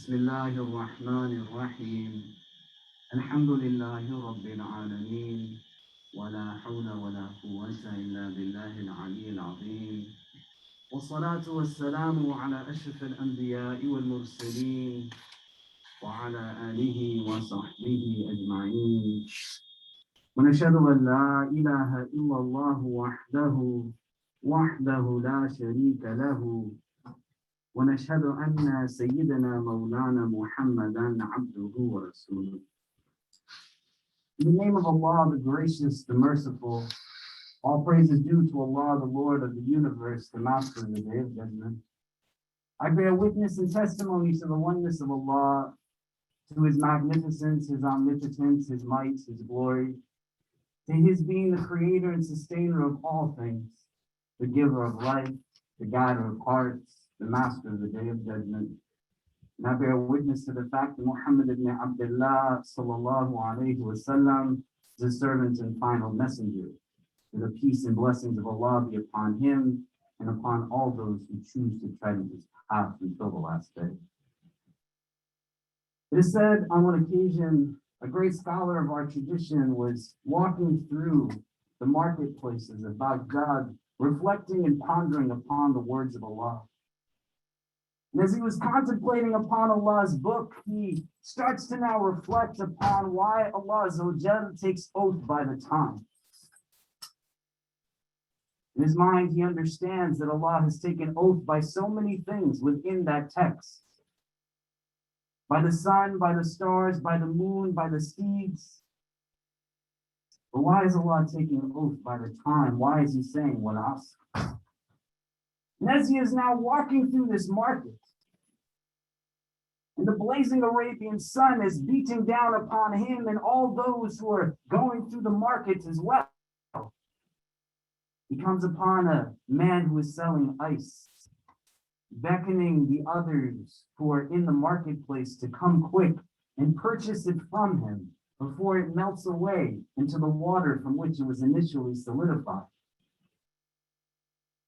بسم الله الرحمن الرحيم الحمد لله رب العالمين ولا حول ولا قوة إلا بالله العلي العظيم والصلاة والسلام على أشرف الأنبياء والمرسلين وعلى آله وصحبه أجمعين ونشهد أن لا إله إلا الله وحده لا شريك له ونشهد أن سيدنا مولانا محمدا عبده ورسوله. In the name of Allah, the gracious, the merciful, all praise is due to Allah, the Lord of the universe, the Master of the Day of Judgment. I bear witness and testimony to the oneness of Allah, to His magnificence, His omnipotence, His might, His glory, to His being the creator and sustainer of all things, the giver of life, the guider of hearts, the Master of the Day of Judgment. And I bear witness to the fact that Muhammad ibn Abdullah sallallahu alayhi wasallam is a servant and final messenger. May the peace and blessings of Allah be upon him and upon all those who choose to tread in his path until the last day. It is said on one occasion, a great scholar of our tradition was walking through the marketplaces of Baghdad, reflecting and pondering upon the words of Allah. And as he was contemplating upon Allah's book, he starts to now reflect upon why Allah Azza wa Jalla takes oath by the time. In his mind, he understands that Allah has taken oath by so many things within that text. By the sun, by the stars, by the moon, by the steeds. But why is Allah taking oath by the time? Why is he saying, Wal Asr? And as he is now walking through this market, and the blazing Arabian sun is beating down upon him and all those who are going through the market as well, he comes upon a man who is selling ice, beckoning the others who are in the marketplace to come quick and purchase it from him before it melts away into the water from which it was initially solidified.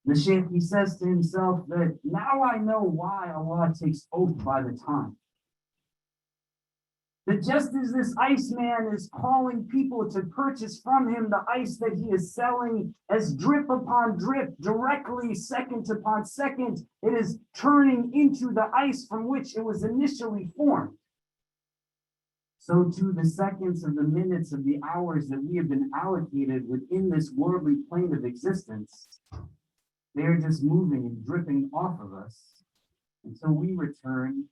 The Shaykh, he says to himself that now I know why Allah takes oath by the time. That just as this Iceman is calling people to purchase from him the ice that he is selling as drip upon drip, directly second upon second, it is turning into the ice from which it was initially formed. So too the seconds of the minutes of the hours that we have been allocated within this worldly plane of existence, they are just moving and dripping off of us until we return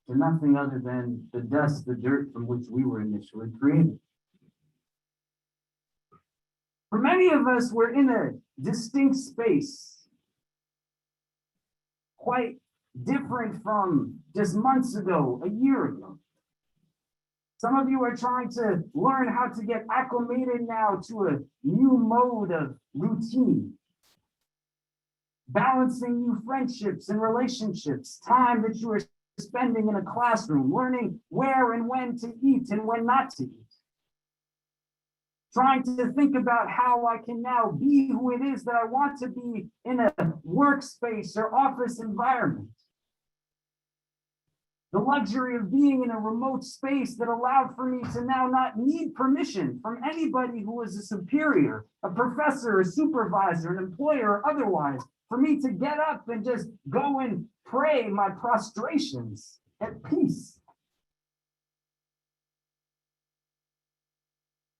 to nothing other than the dust, the dirt from which we were initially created. For many of us, we're in a distinct space, quite different from just months ago, a year ago. Some of you are trying to learn how to get acclimated now to a new mode of routine, balancing new friendships and relationships, time that you are spending in a classroom, learning where and when to eat and when not to eat. Trying to think about how I can now be who it is that I want to be in a workspace or office environment. The luxury of being in a remote space that allowed for me to now not need permission from anybody who was a superior, a professor, a supervisor, an employer, or otherwise, for me to get up and just go and pray my prostrations at peace.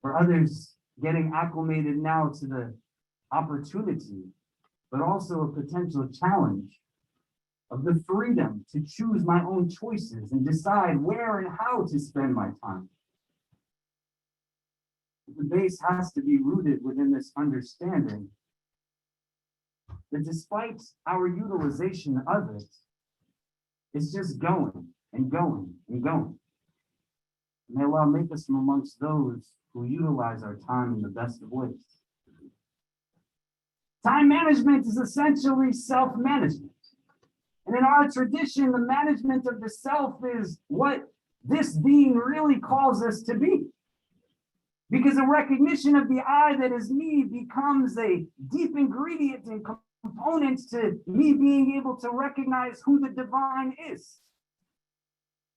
For others, getting acclimated now to the opportunity, but also a potential challenge of the freedom to choose my own choices and decide where and how to spend my time. The base has to be rooted within this understanding that despite our utilization of it, it's just going and going and going. May Allah make us from amongst those who utilize our time in the best of ways. Time management is essentially self-management. And in our tradition, the management of the self is what this being really calls us to be. Because a recognition of the I that is me becomes a deep ingredient and component to me being able to recognize who the divine is.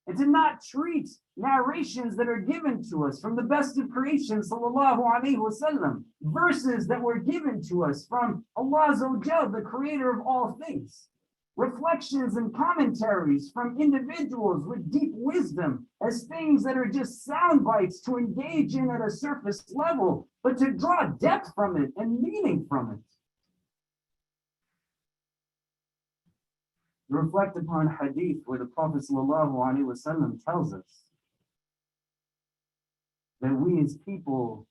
and to not treat narrations that are given to us from the best of creation, sallallahu alaihi wasallam, verses that were given to us from Allah Azza wa Jal, the creator of all things, reflections and commentaries from individuals with deep wisdom as things that are just sound bites to engage in at a surface level, but to draw depth from it and meaning from it. Reflect upon hadith where the Prophet ﷺ tells us that we as people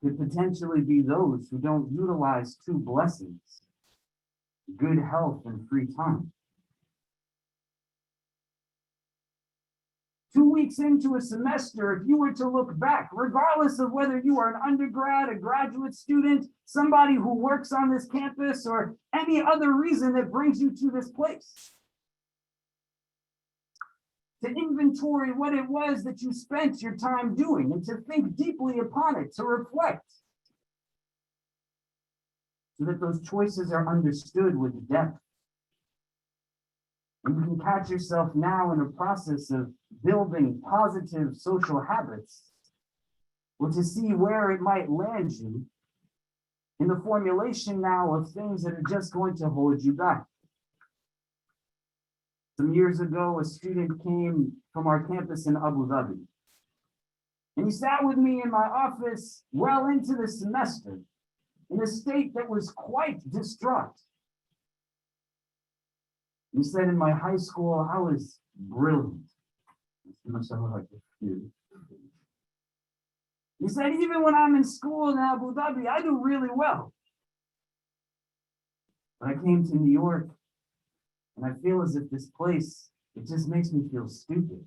could potentially be those who don't utilize two blessings, good health and free time. 2 weeks into a semester, if you were to look back, regardless of whether you are an undergrad, a graduate student, somebody who works on this campus, or any other reason that brings you to this place, to inventory what it was that you spent your time doing and to think deeply upon it, to reflect, so that those choices are understood with depth. And you can catch yourself now in a process of building positive social habits, or to see where it might land you in the formulation now of things that are just going to hold you back. Some years ago, a student came from our campus in Abu Dhabi, and he sat with me in my office well into the semester in a state that was quite distraught. He said, in my high school, I was brilliant. He said, even when I'm in school in Abu Dhabi, I do really well. But I came to New York, and I feel as if this place, it just makes me feel stupid.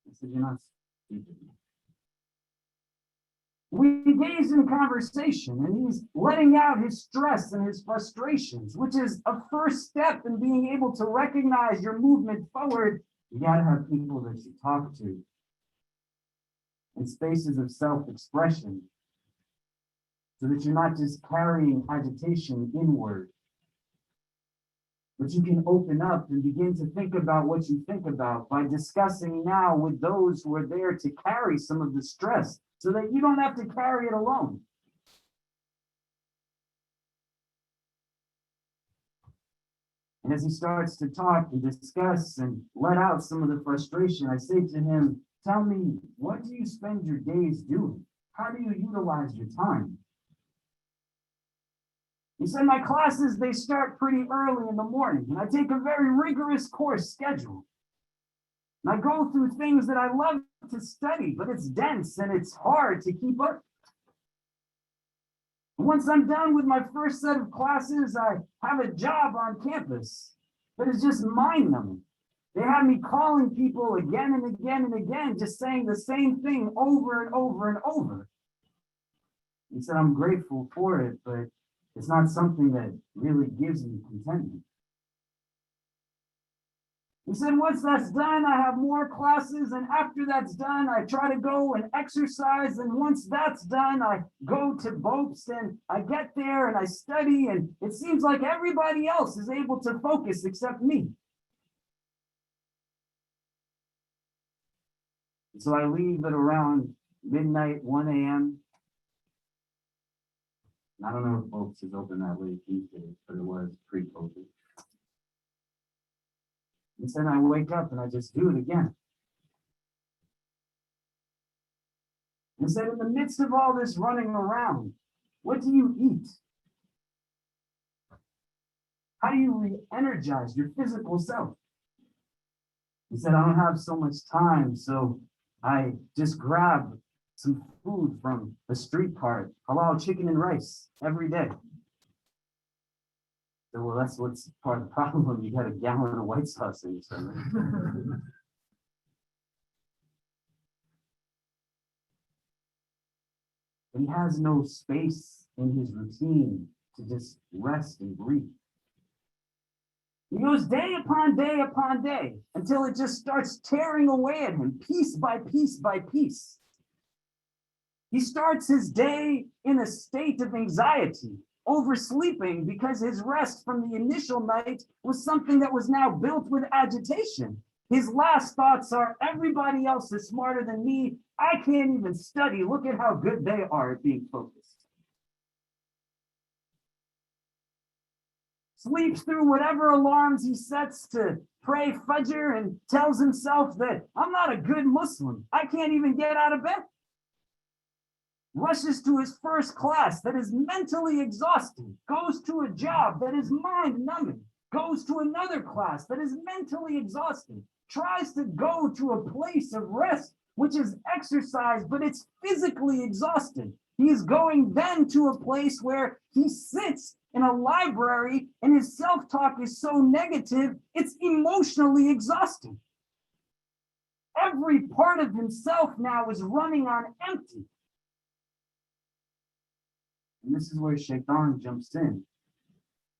I said, you're not stupid. We engaged in conversation, and he's letting out his stress and his frustrations, which is a first step in being able to recognize your movement forward. You gotta have people that you talk to in spaces of self-expression, so that you're not just carrying agitation inward, but you can open up and begin to think about what you think about by discussing now with those who are there to carry some of the stress, so that you don't have to carry it alone. And as he starts to talk and discuss and let out some of the frustration, I say to him, tell me, what do you spend your days doing? How do you utilize your time? He said, my classes, they start pretty early in the morning, and I take a very rigorous course schedule. And I go through things that I love to study, but it's dense and it's hard to keep up. And once I'm done with my first set of classes, I have a job on campus that is just mind-numbing. They have me calling people again and again and again, just saying the same thing over and over and over. He said, I'm grateful for it, but it's not something that really gives me contentment. He said, once that's done, I have more classes, and after that's done, I try to go and exercise, and once that's done, I go to boats, and I get there, and I study, and it seems like everybody else is able to focus except me. So I leave at around midnight, 1 a.m. I don't know if boats is open that late these days, but it was pre-COVID. And then I wake up and I just do it again. And said, in the midst of all this running around, what do you eat? How do you re-energize your physical self? He said, I don't have so much time, so I just grab some food from the street cart, halal chicken and rice every day. So, well, that's what's part of the problem. You got a gallon of white sauce in your stomach. But he has no space in his routine to just rest and breathe. He goes day upon day upon day until it just starts tearing away at him, piece by piece by piece. He starts his day in a state of anxiety oversleeping because his rest from the initial night was something that was now built with agitation. His last thoughts are, everybody else is smarter than me. I can't even study. Look at how good they are at being focused. Sleeps through whatever alarms he sets to pray Fajr and tells himself that I'm not a good Muslim. I can't even get out of bed. Rushes to his first class that is mentally exhausting, goes to a job that is mind numbing, goes to another class that is mentally exhausting, tries to go to a place of rest, which is exercise, but it's physically exhausting. He is going then to a place where he sits in a library and his self-talk is so negative, it's emotionally exhausting. Every part of himself now is running on empty. And this is where Shaitan jumps in.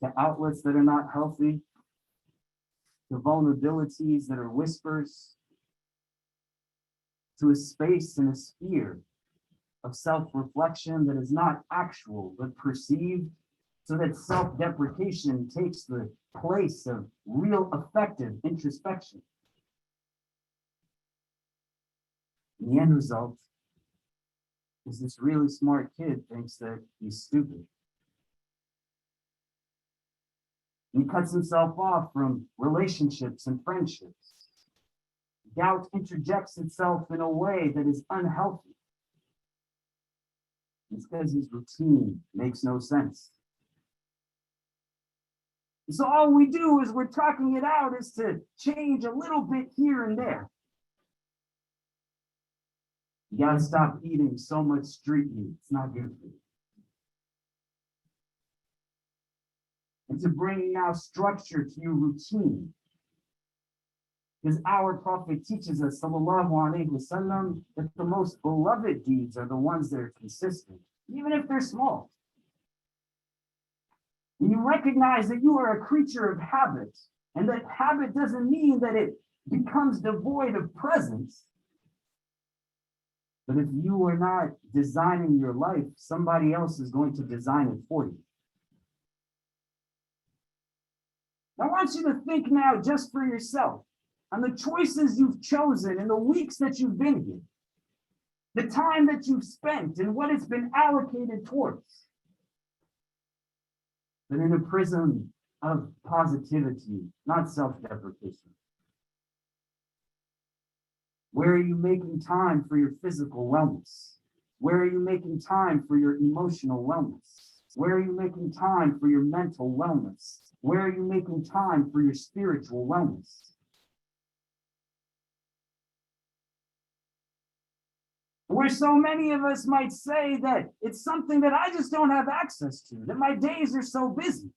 The outlets that are not healthy, the vulnerabilities that are whispers, to a space and a sphere of self-reflection that is not actual but perceived, so that self-deprecation takes the place of real effective introspection. And the end result is this really smart kid thinks that he's stupid. He cuts himself off from relationships and friendships. Doubt interjects itself in a way that is unhealthy. It's because his routine makes no sense. So all we do is we're talking it out is to change a little bit here and there. You gotta stop eating so much street meat. It's not good for you. And to bring now structure to your routine. Because our Prophet teaches us, sallallahu alaihi wasallam, that the most beloved deeds are the ones that are consistent, even if they're small. And you recognize that you are a creature of habit, and that habit doesn't mean that it becomes devoid of presence. But if you are not designing your life, somebody else is going to design it for you. I want you to think now just for yourself on the choices you've chosen in the weeks that you've been here, the time that you've spent and what it's been allocated towards. But in a prism of positivity, not self-deprecation. Where are you making time for your physical wellness? Where are you making time for your emotional wellness? Where are you making time for your mental wellness? Where are you making time for your spiritual wellness? Where so many of us might say that it's something that I just don't have access to, that my days are so busy.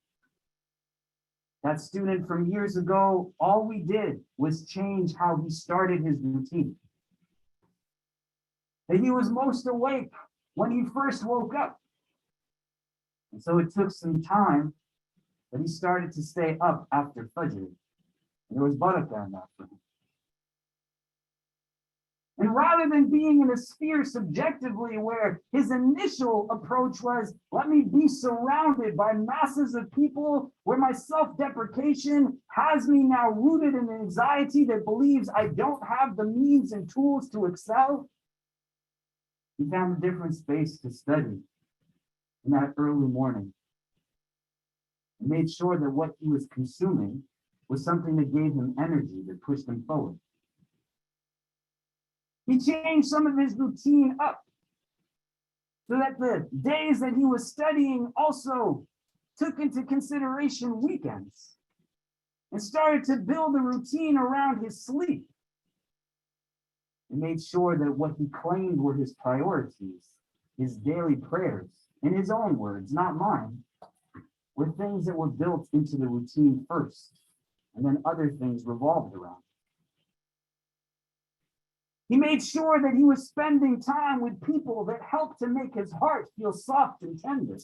That student from years ago, all we did was change how he started his routine. That he was most awake when he first woke up. And so it took some time, but he started to stay up after Fajr. And there was barakah in that for him. And rather than being in a sphere subjectively where his initial approach was, let me be surrounded by masses of people where my self-deprecation has me now rooted in anxiety that believes I don't have the means and tools to excel, he found a different space to study in that early morning. And made sure that what he was consuming was something that gave him energy, that pushed him forward. He changed some of his routine up so that the days that he was studying also took into consideration weekends and started to build a routine around his sleep and made sure that what he claimed were his priorities, his daily prayers, in his own words, not mine, were things that were built into the routine first, and then other things revolved around. He made sure that he was spending time with people that helped to make his heart feel soft and tender.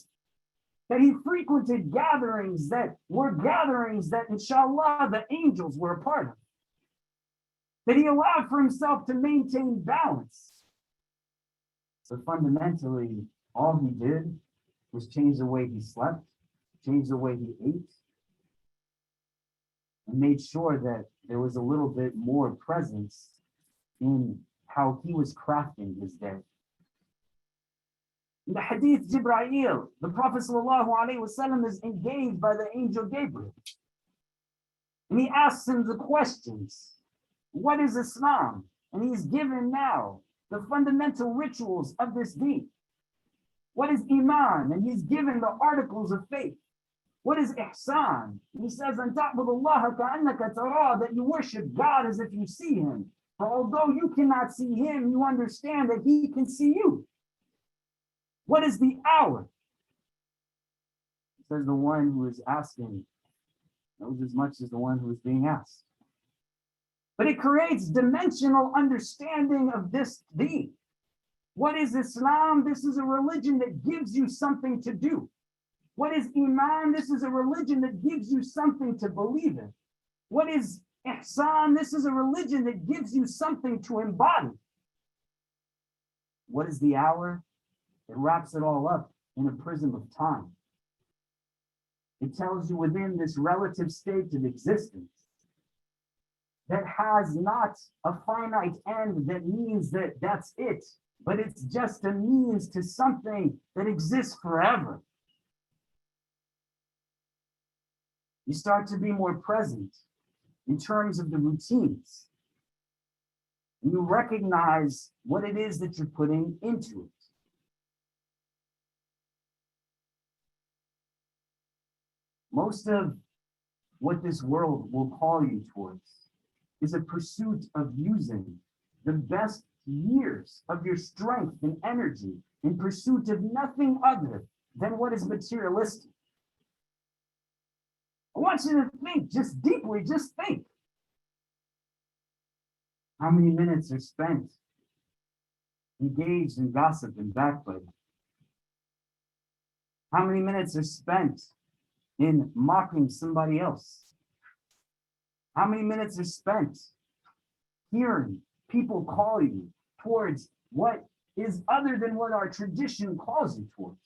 That he frequented gatherings that inshallah, the angels were a part of. That he allowed for himself to maintain balance. But fundamentally, all he did was change the way he slept, change the way he ate, and made sure that there was a little bit more presence in how he was crafting his day. In the Hadith Jibreel, the Prophet ﷺ is engaged by the angel Gabriel. And he asks him the questions. What is Islam? And he's given now the fundamental rituals of this deen. What is Iman? And he's given the articles of faith. What is Ihsan? And he says, أَن تَعْبُدُ اللَّهَ كَأَنَّكَ تَرَاهُ, that you worship God as if you see him. For although you cannot see him, you understand that he can see you. What is the hour? He says the one who is asking knows as much as the one who is being asked. But it creates dimensional understanding of this deen. What is Islam? This is a religion that gives you something to do. What is Iman? This is a religion that gives you something to believe in. What is Ihsan? This is a religion that gives you something to embody. What is the hour? It wraps it all up in a prism of time. It tells you within this relative state of existence that has not a finite end that means that that's it, but it's just a means to something that exists forever. You start to be more present in terms of the routines. You recognize what it is that you're putting into it. Most of what this world will call you towards is a pursuit of using the best years of your strength and energy in pursuit of nothing other than what is materialistic. I want you to think just deeply, just think. How many minutes are spent engaged in gossip and backbiting? How many minutes are spent in mocking somebody else? How many minutes are spent hearing people call you towards what is other than what our tradition calls you towards?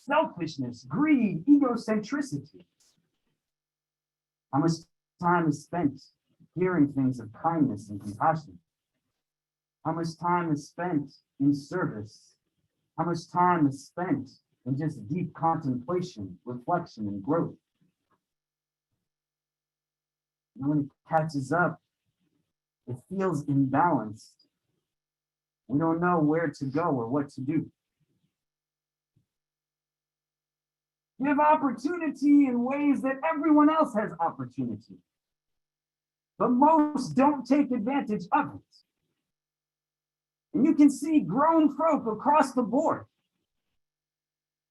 Selfishness, greed, egocentricity. How much time is spent hearing things of kindness and compassion? How much time is spent in service? How much time is spent in just deep contemplation, reflection, and growth? And when it catches up, it feels imbalanced. We don't know where to go or what to do. We have opportunity in ways that everyone else has opportunity, but most don't take advantage of it. And you can see grown folk across the board,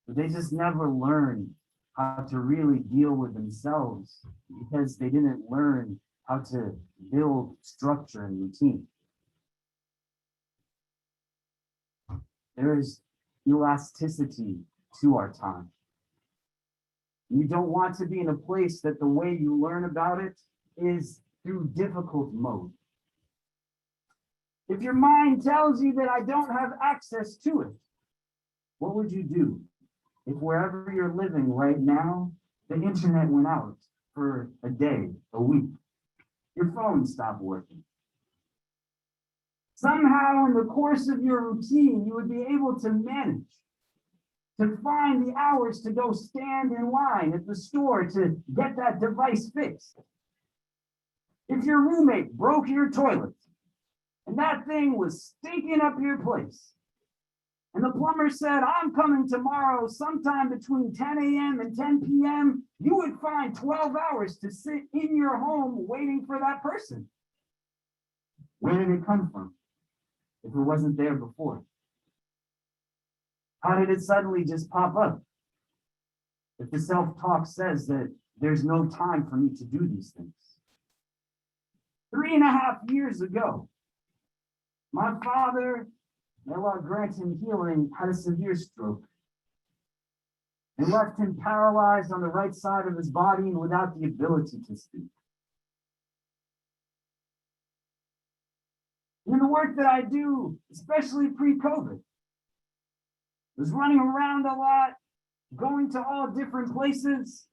but they just never learn how to really deal with themselves because they didn't learn how to build structure and routine. There is elasticity to our time. You don't want to be in a place that the way you learn about it is through difficult mode. If your mind tells you that I don't have access to it, what would you do if wherever you're living right now, the internet went out for a day, a week? Your phone stopped working. Somehow in the course of your routine, you would be able to manage to find the hours to go stand in line at the store to get that device fixed. If your roommate broke your toilet and that thing was stinking up your place, and the plumber said, I'm coming tomorrow sometime between 10 a.m. and 10 p.m., you would find 12 hours to sit in your home waiting for that person. Where did it come from if it wasn't there before? How did it suddenly just pop up? If the self-talk says that there's no time for me to do these things. 3.5 years ago, my father, may Allah grant him healing, had a severe stroke and left him paralyzed on the right side of his body and without the ability to speak. In the work that I do, especially pre-COVID, was running around a lot, going to all different places.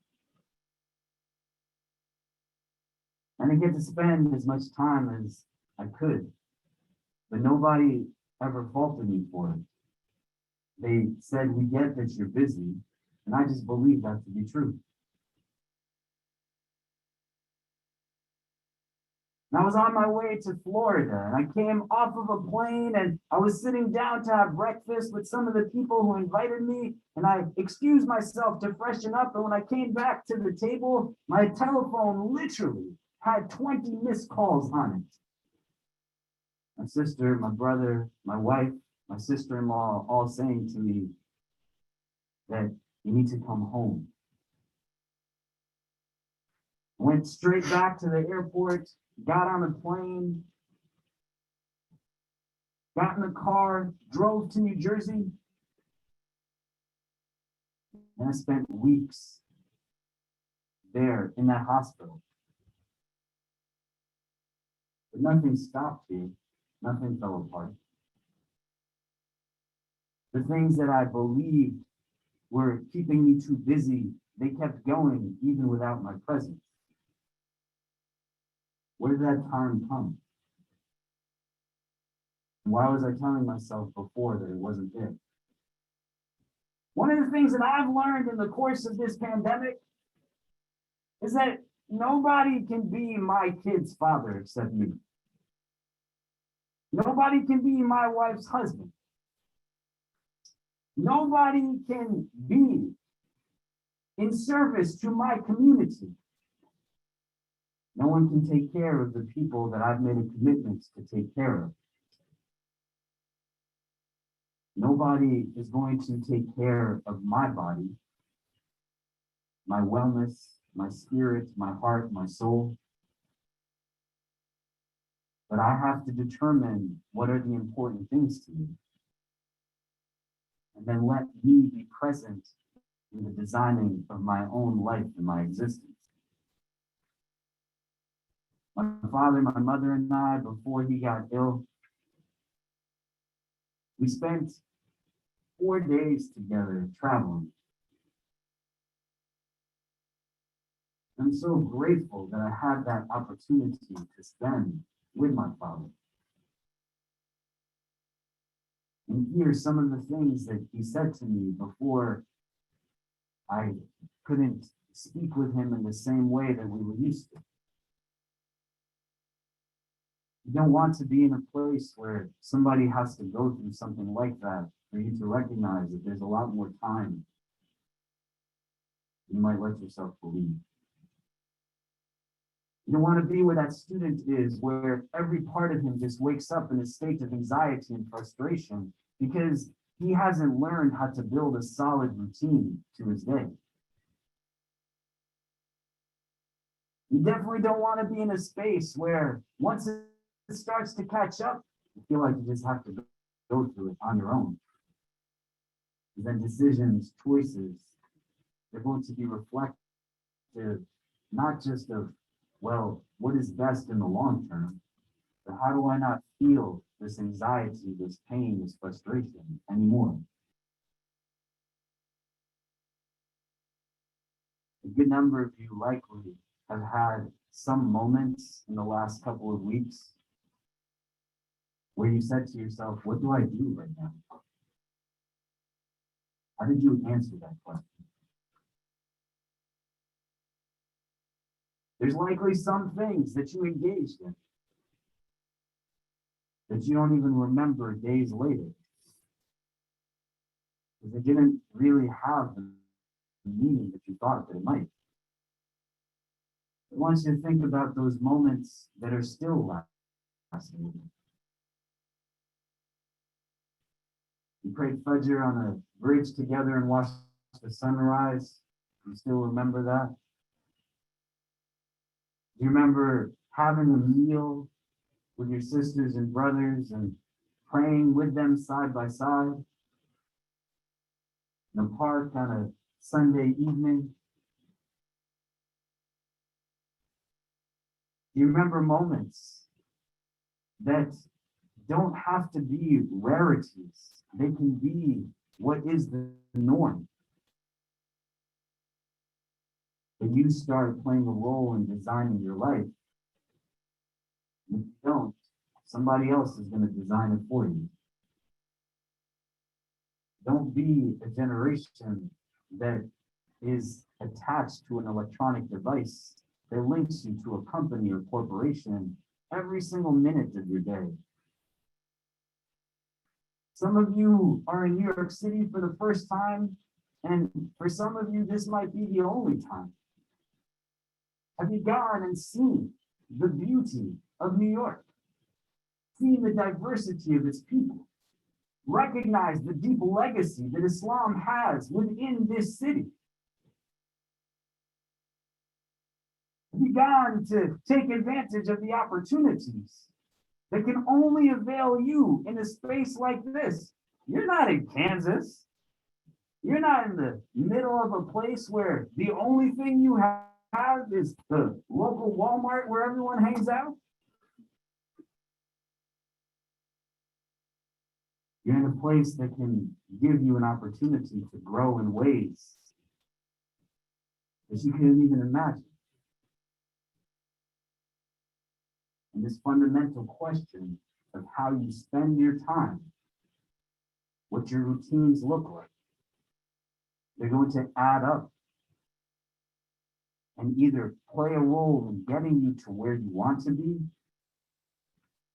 And I get to spend as much time as I could. But nobody ever faulted me for it. They said, we get that you're busy. And I just believe that to be true. And I was on my way to Florida, and I came off of a plane, and I was sitting down to have breakfast with some of the people who invited me, and I excused myself to freshen up. And when I came back to the table, my telephone literally had 20 missed calls on it. My sister, my brother, my wife, my sister-in-law, all saying to me that you need to come home. Went straight back to the airport, got on a plane, got in the car, drove to New Jersey, and I spent weeks there in that hospital. But nothing stopped me, nothing fell apart. The things that I believed were keeping me too busy, they kept going even without my presence. Where did that time come? Why was I telling myself before that it wasn't there? One of the things that I've learned in the course of this pandemic is that nobody can be my kid's father except me. Nobody can be my wife's husband. Nobody can be in service to my community. No one can take care of the people that I've made a commitment to take care of. Nobody is going to take care of my body, my wellness, my spirit, my heart, my soul. But I have to determine what are the important things to me. And then let me be present in the designing of my own life and my existence. My father, my mother, and I, before he got ill, we spent 4 days together traveling. I'm so grateful that I had that opportunity to spend with my father. And hear some of the things that he said to me before I couldn't speak with him in the same way that we were used to. You don't want to be in a place where somebody has to go through something like that for you to recognize that there's a lot more time than you might let yourself believe. You don't want to be where that student is, where every part of him just wakes up in a state of anxiety and frustration because he hasn't learned how to build a solid routine to his day. You definitely don't want to be in a space where once it starts to catch up, you feel like you just have to go through it on your own. And then decisions, choices, they're going to be reflective, not just of, well, what is best in the long term, but how do I not feel this anxiety, this pain, this frustration anymore? A good number of you likely have had some moments in the last couple of weeks where you said to yourself, what do I do right now? How did you answer that question? There's likely some things that you engaged in that you don't even remember days later, because it didn't really have the meaning that you thought that it might. I want you to think about those moments that are still lasting. We prayed Fajr on a bridge together and watched the sunrise. You still remember that? Do you remember having a meal with your sisters and brothers and praying with them side by side in the park on a Sunday evening? Do you remember moments that don't have to be rarities? They can be what is the norm. But you start playing a role in designing your life. If you don't, somebody else is going to design it for you. Don't be a generation that is attached to an electronic device that links you to a company or corporation every single minute of your day. Some of you are in New York City for the first time, and for some of you, this might be the only time. Have you gone and seen the beauty of New York? Seen the diversity of its people? Recognize the deep legacy that Islam has within this city? Have you gone to take advantage of the opportunities that can only avail you in a space like this? You're not in Kansas. You're not in the middle of a place where the only thing you have is the local Walmart where everyone hangs out. You're in a place that can give you an opportunity to grow in ways that you couldn't even imagine. And this fundamental question of how you spend your time, what your routines look like, they're going to add up and either play a role in getting you to where you want to be,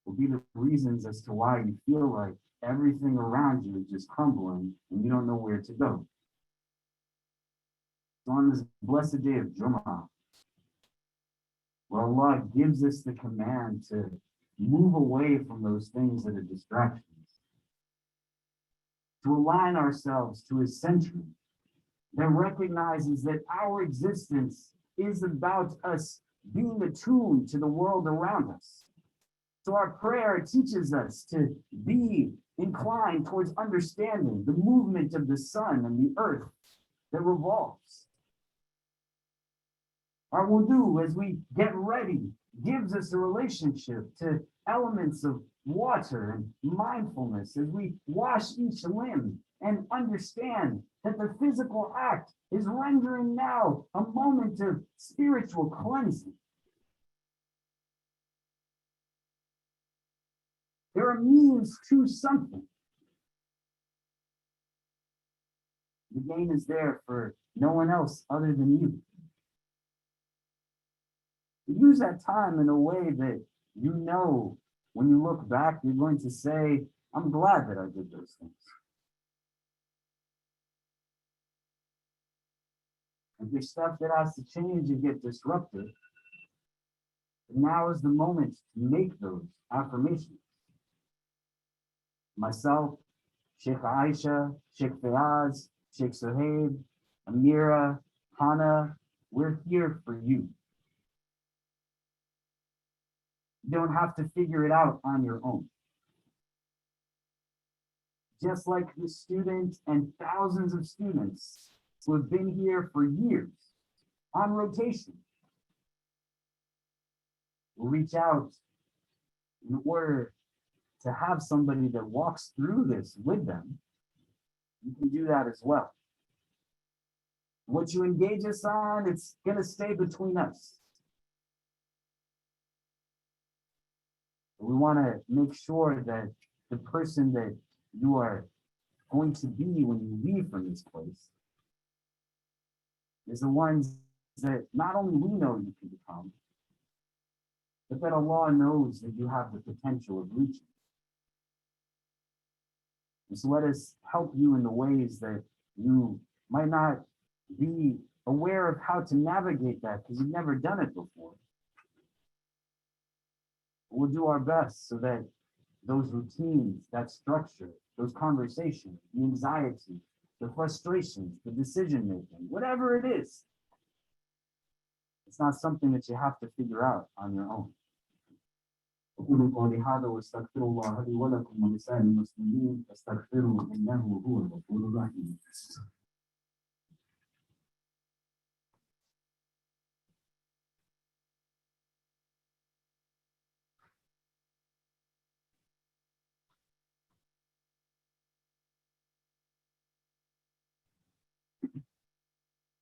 or be the reasons as to why you feel like everything around you is just crumbling and you don't know where to go. So on this blessed day of Jummah, where Allah gives us the command to move away from those things that are distractions, to align ourselves to a century that recognizes that our existence is about us being attuned to the world around us. So our prayer teaches us to be inclined towards understanding the movement of the sun and the earth that revolves. Our wudu, as we get ready, gives us a relationship to elements of water and mindfulness as we wash each limb and understand that the physical act is rendering now a moment of spiritual cleansing. There are means to something. The game is there for no one else other than you. Use that time in a way that you know when you look back, you're going to say, I'm glad that I did those things. If there's stuff that has to change and get disrupted, now is the moment to make those affirmations. Myself, Sheikh Aisha, Sheikh Fayaz, Sheikh Suhaib, Amira, Hana, we're here for you. You don't have to figure it out on your own. Just like the student and thousands of students who have been here for years on rotation will reach out in order to have somebody that walks through this with them. You can do that as well. What you engage us on, it's going to stay between us. We want to make sure that the person that you are going to be when you leave from this place is the ones that not only we know you can become, but that Allah knows that you have the potential of reaching. And so let us help you in the ways that you might not be aware of how to navigate that because you've never done it before. We'll do our best so that those routines, that structure, those conversations, the anxiety, the frustrations, the decision making, whatever it is, it's not something that you have to figure out on your own. أقول قولي هذا واستغفر الله لي ولكم ولسائر المسلمين فاستغفروه إنه هو الغفور الرحيم.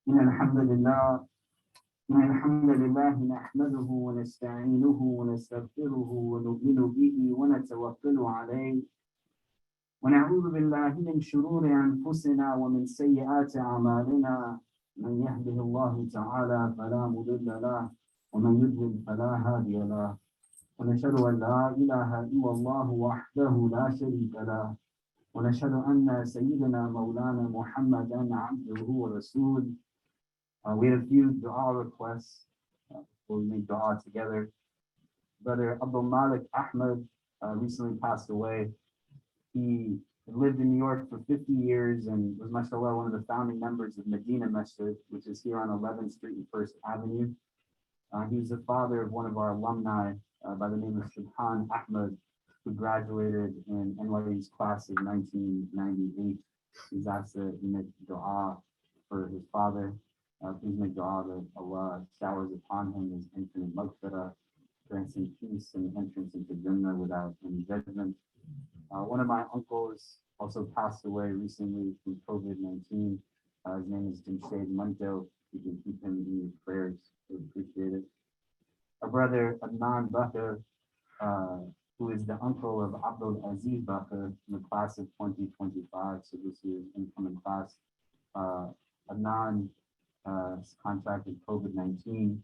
إن الحمد لله إن الحمد لله نحمده ونستعينه ونستغفره ونؤمن به ونتوكل عليه ونعوذ بالله من شرور أنفسنا ومن سيئات أعمالنا من يهده الله تعالى فلا مضل له ومن يضلل فلا هادي له ونشهد أن لا إله إلا الله وحده لا شريك له ونشهد أن سيدنا مولانا محمدا عبده ورسوله. We had a few dua requests before we make dua together. Brother Abdul Malik Ahmed recently passed away. He lived in New York for 50 years and was, mashallah, one of the founding members of Medina Masjid, which is here on 11th Street and 1st Avenue. He was the father of one of our alumni by the name of Subhan Ahmed, who graduated in NYU's class of 1998. He's asked to make dua for his father. Please make dua that Allah showers upon him his infinite maghfirah, grants him peace and entrance into Jannah without any judgment. One of my uncles also passed away recently from COVID-19. His name is Jamshed Manto. You can keep him in your prayers. We appreciate it. Our brother Adnan Bakr, who is the uncle of Abdul Aziz Bakr in the class of 2025, so this year's incoming class. Adnan contracted COVID-19.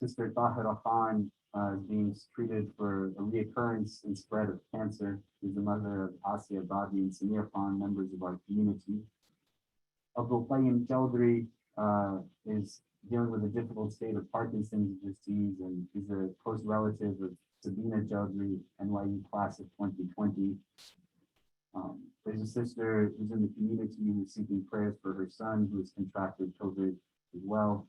Sister Tahira Khan is being treated for a reoccurrence and spread of cancer. She's the mother of Asiya Badi and Samir Khan, members of our community. Abdul Qayyim Chowdhury is dealing with a difficult state of Parkinson's disease, and he's a close relative of Sabina Chowdhury, NYU class of 2020. There's a sister who's in the community who's seeking prayers for her son who has contracted COVID as well.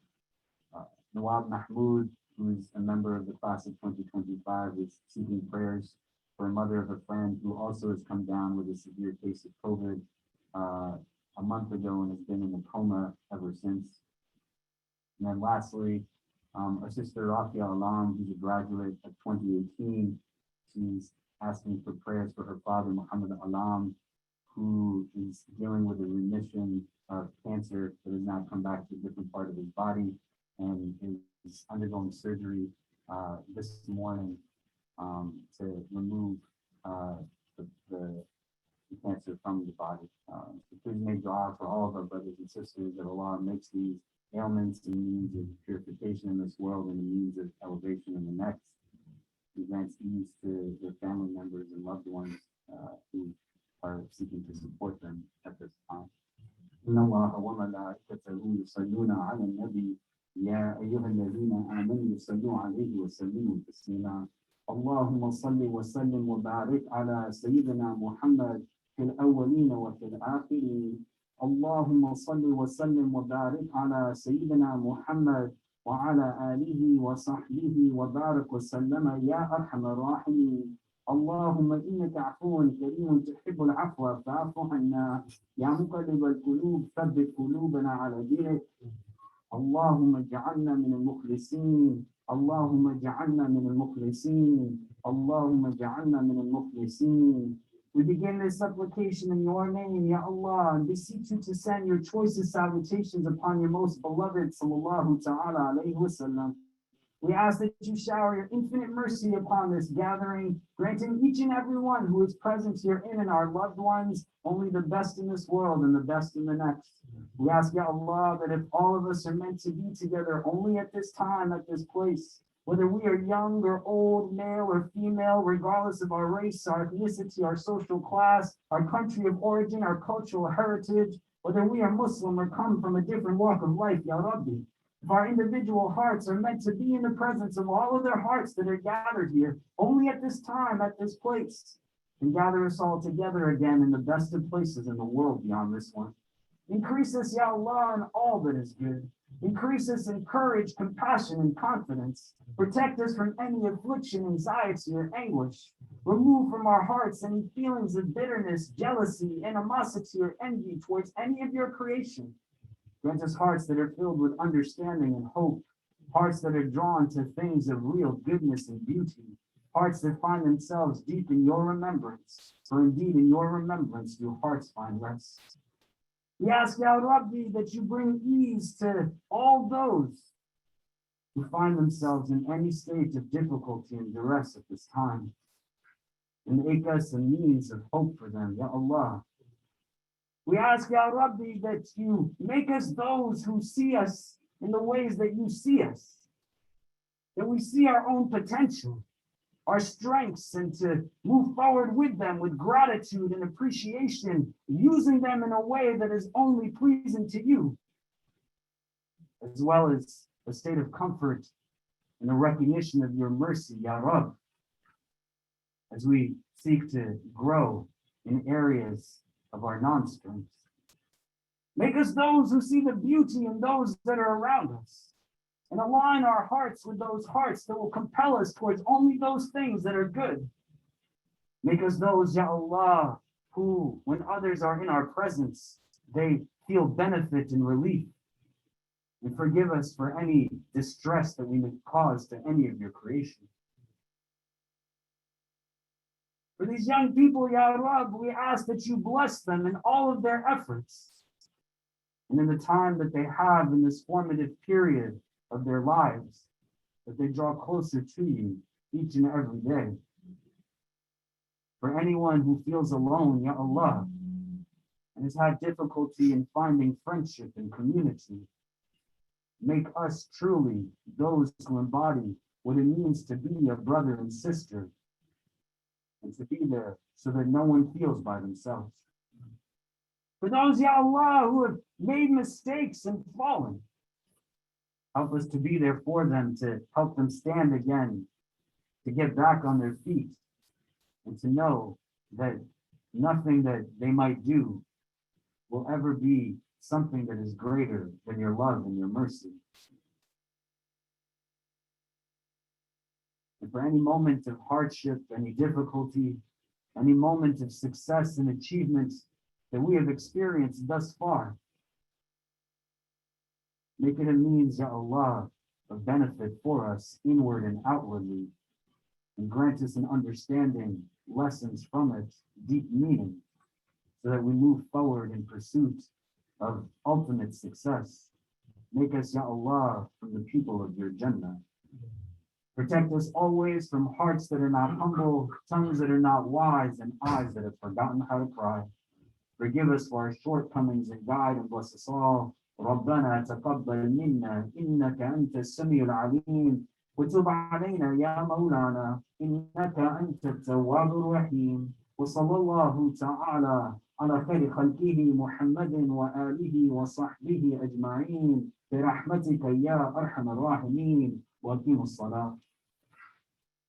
Nawab Mahmood, who's a member of the class of 2025, is seeking prayers for a mother of a friend who also has come down with a severe case of COVID a month ago and has been in a coma ever since. And then lastly, our sister Rafia Alam, who's a graduate of 2018, she's asking for prayers for her father, Muhammad Alam, who is dealing with a remission of cancer that has now come back to a different part of his body and is undergoing surgery this morning to remove the cancer from the body. So please make dua for all of our brothers and sisters that Allah makes these ailments and means of purification in this world and a means of elevation in the next. He grants ease to their family members and loved ones who are seeking to support them at this time. إن الله وملائكته يصلون على النبي يا أيها الذين آمنوا صلوا عليه وسلموا تسليما اللهم صل وسلم وبارك على سيدنا محمد في الأولين وفي الآخرين اللهم صل وسلم وبارك على سيدنا محمد وعلى آله وصحبه وبارك وسلم يا أرحم الراحمين اللهم إنك عفو كريم تحب العفو فاعف عنا يا مقلب القلوب ثبت قلوبنا على دينك اللهم اجعلنا من المخلصين اللهم اجعلنا من المخلصين اللهم اجعلنا من المخلصين. We begin this supplication in your name, Ya Allah, and beseech you to send your choicest salutations upon your most beloved, sallallahu ta'ala alayhi wasallam. We ask that you shower your infinite mercy upon this gathering, granting each and every one who is present herein and our loved ones only the best in this world and the best in the next. We ask, Ya Allah, that if all of us are meant to be together only at this time, at this place, whether we are young or old, male or female, regardless of our race, our ethnicity, our social class, our country of origin, our cultural heritage, whether we are Muslim or come from a different walk of life, Ya Rabbi, if our individual hearts are meant to be in the presence of all of their hearts that are gathered here, only at this time, at this place, and gather us all together again in the best of places in the world beyond this one. Increase us, Ya Allah, in all that is good. Increase us in courage, compassion, and confidence. Protect us from any affliction, anxiety, or anguish. Remove from our hearts any feelings of bitterness, jealousy, animosity, or envy towards any of your creation. Grant us hearts that are filled with understanding and hope, hearts that are drawn to things of real goodness and beauty, hearts that find themselves deep in your remembrance, for indeed in your remembrance do hearts find rest. We ask, Ya Rabbi, that you bring ease to all those who find themselves in any state of difficulty and duress at this time, and make us a means of hope for them, Ya Allah. We ask, Ya Rabbi, that you make us those who see us in the ways that you see us, that we see our own potential, our strengths, and to move forward with them with gratitude and appreciation, using them in a way that is only pleasing to you, as well as a state of comfort and a recognition of your mercy, Ya Rab, as we seek to grow in areas of our non-strengths. Make us those who see the beauty in those that are around us, and align our hearts with those hearts that will compel us towards only those things that are good. Make us those, Ya Allah, who, when others are in our presence, they feel benefit and relief. And forgive us for any distress that we may cause to any of your creation. For these young people, Ya Rab, we ask that you bless them in all of their efforts, and in the time that they have in this formative period of their lives, that they draw closer to you each and every day. For anyone who feels alone, Ya Allah, and has had difficulty in finding friendship and community, make us truly those who embody what it means to be a brother and sister, and to be there so that no one feels by themselves. For those, Ya Allah, who have made mistakes and fallen, help us to be there for them, to help them stand again, to get back on their feet, and to know that nothing that they might do will ever be something that is greater than your love and your mercy. And for any moment of hardship, any difficulty, any moment of success and achievement that we have experienced thus far, make it a means, Ya Allah, of benefit for us inward and outwardly, and grant us an understanding, lessons from it, deep meaning, so that we move forward in pursuit of ultimate success. Make us, Ya Allah, from the people of your Jannah. Protect us always from hearts that are not humble, tongues that are not wise, and eyes that have forgotten how to cry. Forgive us for our shortcomings and guide and bless us all. ربنا تقبل منا إنك أنت السميع العليم وتب علينا يا مولانا إنك أنت التواب الرحيم وصلى الله تعالى على خير خلقه محمد وآله وصحبه أجمعين برحمتك يا أرحم الراحمين وأقيموا الصلاة